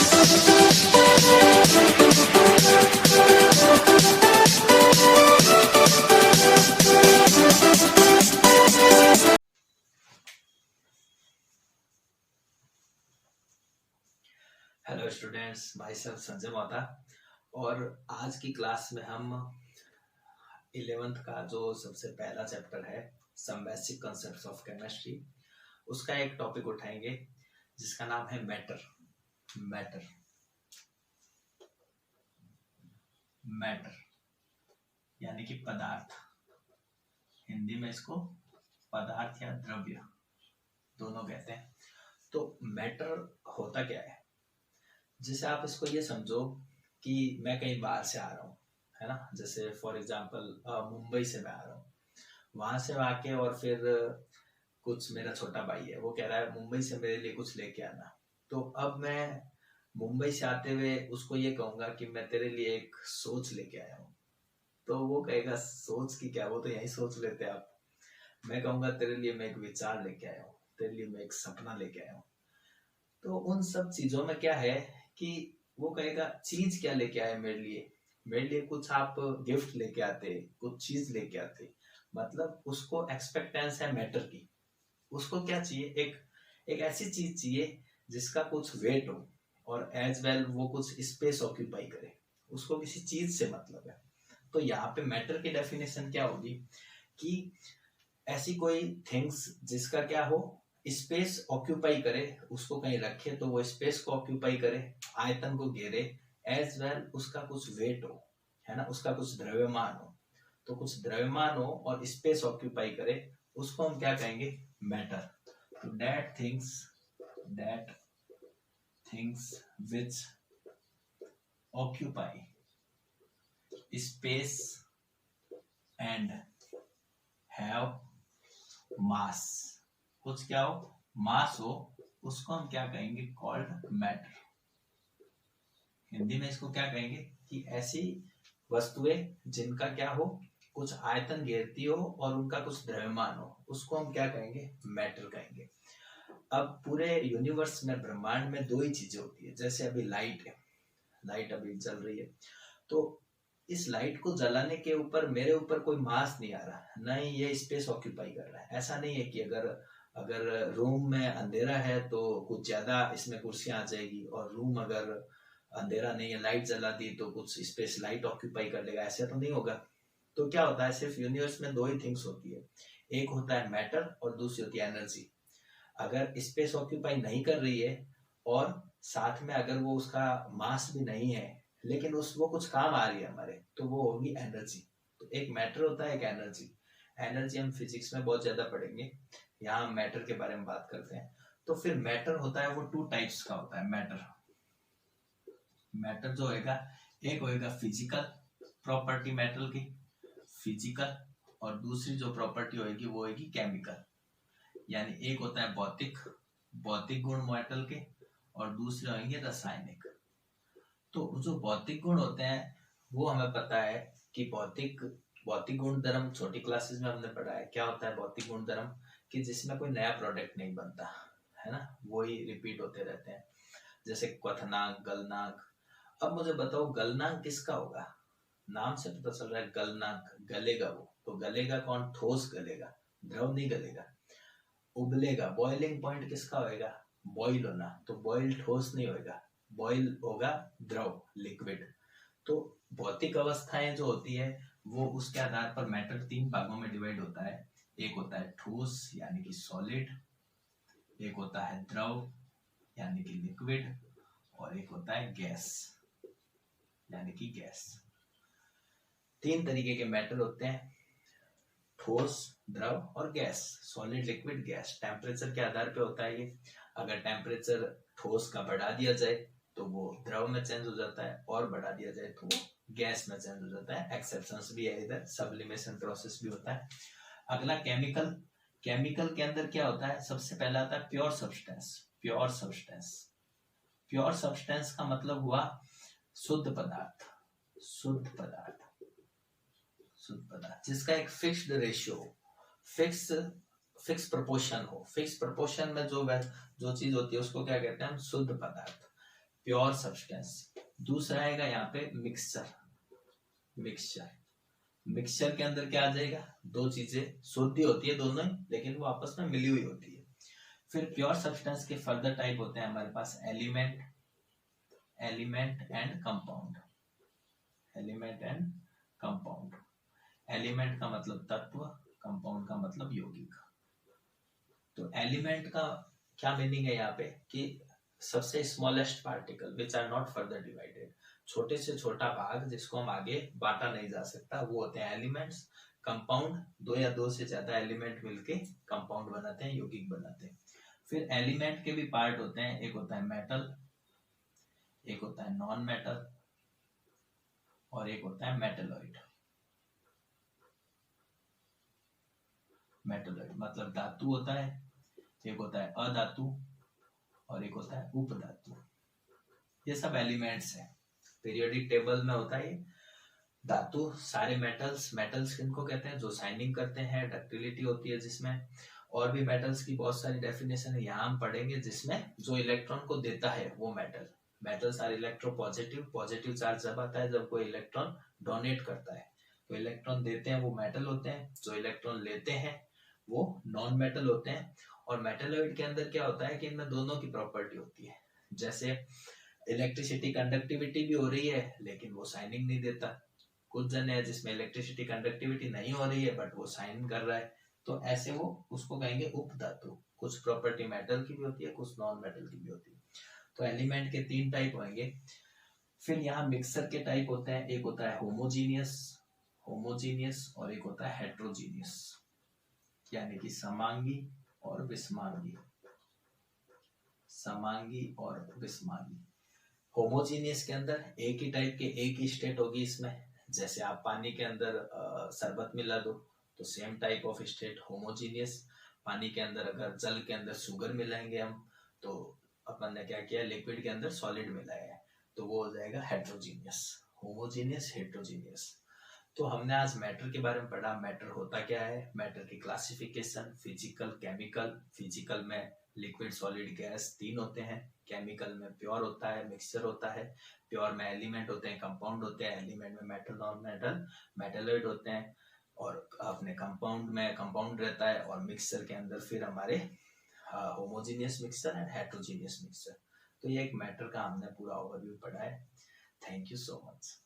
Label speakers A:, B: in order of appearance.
A: Hello students, my self Sanjay माता। और आज की क्लास में हम 11th का जो सबसे पहला चैप्टर है some basic concepts of chemistry, उसका एक टॉपिक उठाएंगे जिसका नाम है मैटर। मैटर मैटर यानी कि पदार्थ। हिंदी में इसको पदार्थ या द्रव्य दोनों कहते हैं। तो मैटर होता क्या है? जैसे आप इसको ये समझो कि मैं कहीं बाहर से आ रहा हूँ, है ना। जैसे फॉर एग्जांपल मुंबई से मैं आ रहा हूँ, वहां से आके और फिर कुछ मेरा छोटा भाई है, वो कह रहा है मुंबई से मेरे लिए कुछ लेके आना। तो अब मैं मुंबई से आते हुए उसको ये कहूंगा कि मैं तेरे लिए एक सोच लेके आया हूँ, तो वो कहेगा सोच की क्या, वो तो यही सोच लेते आप। मैं कहूंगा तेरे लिए मैं एक विचार लेके आया हूँ, तेरे लिए मैं एक सपना लेके आया हूँ। तो उन सब चीजों में क्या है कि वो कहेगा चीज क्या लेके आए मेरे लिए। मेरे लिए कुछ आप गिफ्ट लेके आते, कुछ चीज लेके आते, मतलब उसको एक्सपेक्टेंस है मैटर की। उसको क्या चाहिए? एक ऐसी चीज चाहिए जिसका कुछ वेट हो और एज वेल वो कुछ स्पेस ऑक्यूपाई करे। उसको किसी चीज से मतलब है। तो यहाँ पे मैटर की डेफिनेशन क्या होगी कि ऐसी कोई थिंग्स जिसका क्या हो, स्पेस ऑक्यूपाई करे, उसको कहीं रखे तो वो स्पेस को ऑक्यूपाई करे, आयतन को घेरे, एज वेल उसका कुछ वेट हो, है ना, उसका कुछ द्रव्यमान हो। तो कुछ द्रव्यमान हो और स्पेस ऑक्यूपाई करे, उसको हम क्या कहेंगे? मैटर। तो that things which occupy space and have मास। कुछ क्या हो, मास हो, उसको हम क्या कहेंगे? Called matter. हिंदी में इसको क्या कहेंगे कि ऐसी वस्तुएं जिनका क्या हो, कुछ आयतन घेरती हो और उनका कुछ द्रव्यमान हो, उसको हम क्या कहेंगे? मैटर कहेंगे। अब पूरे यूनिवर्स में, ब्रह्मांड में दो ही चीजें होती है। जैसे अभी लाइट है, लाइट अभी जल रही है, तो इस लाइट को जलाने के ऊपर मेरे ऊपर कोई मास नहीं आ रहा, न ही ये स्पेस ऑक्यूपाई कर रहा है। ऐसा नहीं है कि अगर अगर रूम में अंधेरा है तो कुछ ज्यादा इसमें कुर्सियां आ जाएगी, और रूम अगर अंधेरा नहीं है, लाइट जला दी तो कुछ स्पेस लाइट ऑक्यूपाई कर लेगा, ऐसा तो नहीं होगा। तो क्या होता है, सिर्फ यूनिवर्स में दो ही थिंग्स होती है। एक होता है मैटर और दूसरी होती है एनर्जी। अगर स्पेस ऑक्यूपाई नहीं कर रही है और साथ में अगर वो उसका मास भी नहीं है, लेकिन वो कुछ काम आ रही है हमारे, तो वो होगी एनर्जी। तो एक मैटर होता है, एक एनर्जी। एनर्जी हम फिजिक्स में बहुत ज्यादा पढ़ेंगे, यहाँ हम मैटर के बारे में बात करते हैं। तो फिर मैटर होता है, वो टू टाइप्स का होता है। मैटर जो होगा, एक होगा फिजिकल प्रॉपर्टी मेटल की, फिजिकल, और दूसरी जो प्रॉपर्टी होगी वो होगी केमिकल। यानी एक होता है भौतिक भौतिक गुण मेटल के, और दूसरे होंगे रासायनिक। तो जो भौतिक गुण होते हैं वो हमें पता है कि भौतिक गुण धर्म छोटी क्लासेस में हमने पढ़ा है। क्या होता है भौतिक गुण धर्म? कि जिसमें कोई नया प्रोडक्ट नहीं बनता, है ना, वही रिपीट होते रहते हैं। जैसे क्वथनांक, गलनांक। अब मुझे बताओ गलनांक किसका होगा? नाम से पता चल रहा है गलनांक, गलेगा वो। तो गलेगा कौन? ठोस गलेगा, द्रव नहीं गलेगा। उबलेगा, बॉइलिंग पॉइंट किसका होगा? बॉइल होना। तो बॉइल ठोस नहीं होगा, बॉइल होगा द्रव, लिक्विड। तो भौतिक अवस्थाएं जो होती है वो उसके आधार पर मैटर तीन भागों में डिवाइड होता है। एक होता है ठोस यानी कि सॉलिड, एक होता है द्रव यानी कि लिक्विड, और एक होता है गैस यानी कि गैस। तीन तरीके के मैटर होते हैं, ठोस, द्रव और gas. Solid, liquid, gas. Temperature के आधार पे होता है ये। अगर टेम्परेचर ठोस का बढ़ा दिया जाए तो वो द्रव में चेंज हो जाता है, और बढ़ा दिया जाए तो वो गैस में चेंज हो जाता है। एक्सेप्शंस भी है इधर, सब्लिमेशन प्रोसेस भी होता है। अगला केमिकल। केमिकल के अंदर क्या होता है? सबसे पहला आता है प्योर सब्सटेंस। प्योर सब्सटेंस का मतलब हुआ शुद्ध पदार्थ, जिसका एक फिक्स्ड रेशियो हो, फिक्स प्रोपोर्शन हो। फिक्स प्रोपोर्शन में जो चीज होती है उसको क्या कहते हैं हम? शुद्ध पदार्थ। Pure substance. दूसरा आएगा यहाँ पे मिक्सचर। मिक्सचर के अंदर क्या आ जाएगा, दो चीजें शुद्ध होती है दोनों ही, लेकिन वो आपस में मिली हुई होती है। फिर प्योर सब्सटेंस के फर्दर टाइप होते हैं हमारे पास एलिमेंट एंड कंपाउंड। एलिमेंट का मतलब तत्व, कंपाउंड का मतलब यौगिक। तो एलिमेंट का क्या मीनिंग है यहाँ पे कि सबसे smallest particle which are not further divided, छोटे से छोटा भाग जिसको हम आगे बांटा नहीं जा सकता, वो होते हैं एलिमेंट्स। कंपाउंड, दो या दो से ज्यादा एलिमेंट मिलके कंपाउंड बनाते हैं, यौगिक बनाते हैं। फिर एलिमेंट के भी पार्ट होते हैं, एक होता है मेटल, एक होता है नॉन मेटल, और एक होता है मेटलॉइड। मतलब धातु होता है, एक होता है अधातु और एक होता है उपधातु। ये सब एलिमेंट्स हैं। पीरियोडिक टेबल में होता है धातु, सारे मेटल्स किनको कहते हैं, जो साइनिंग करते हैं, डक्टिलिटी होती है जिसमें। और भी मेटल्स की बहुत सारी डेफिनेशन है, यहाँ हम पढ़ेंगे, जिसमें जो इलेक्ट्रॉन को देता है वो metals are electropositive. Positive charge जब आता है जब कोई इलेक्ट्रॉन डोनेट करता है, तो इलेक्ट्रॉन देते हैं वो मेटल होते हैं, जो इलेक्ट्रॉन लेते हैं वो नॉन मेटल होते हैं। और मेटलॉइड के अंदर क्या होता है कि इनमें दोनों की प्रॉपर्टी होती है, जैसे इलेक्ट्रिसिटी कंडक्टिविटी भी हो रही है लेकिन वो साइनिंग नहीं देता। कुछ जन है जिसमें इलेक्ट्रिसिटी कंडक्टिविटी नहीं हो रही है बट वो साइन कर रहा है, तो ऐसे वो उसको कहेंगे उपधातु। कुछ प्रॉपर्टी मेटल की भी होती है, कुछ नॉन मेटल की भी होती है। तो एलिमेंट के 3 टाइप होंगे। फिर यहाँ मिक्सर के टाइप होते हैं, एक होता है होमोजीनियस और एक होता है हेट्रोजीनियस, यानी कि समांगी और विषमांगी। होमोजीनियस के अंदर एक ही टाइप के एक ही स्टेट होगी इसमें, जैसे आप पानी के अंदर शरबत मिला दो तो same type of state homogeneous. पानी के अंदर अगर जल के अंदर शुगर मिलाएंगे हम, तो अपन ने क्या किया, लिक्विड के अंदर सॉलिड मिलाया है, तो वो हो जाएगा हेट्रोजीनियस। Homogeneous, heterogeneous. तो हमने आज मैटर के बारे में पढ़ा। मैटर होता क्या है, मैटर की क्लासिफिकेशन, फिजिकल, केमिकल। फिजिकल में लिक्विड, सॉलिड, गैस 3 होते हैं। केमिकल में प्योर होता है, मिक्सचर होता है। प्योर में एलिमेंट होते हैं, कंपाउंड होते हैं। एलिमेंट में मेटल, नॉन मेटल, मेटलॉइड होते हैं। और अपने कंपाउंड में कंपाउंड रहता है, और मिक्सचर के अंदर फिर हमारे homogeneous mixture and heterogeneous mixture. तो ये एक मैटर का हमने पूरा ओवरव्यू पढ़ा है। Thank you so much.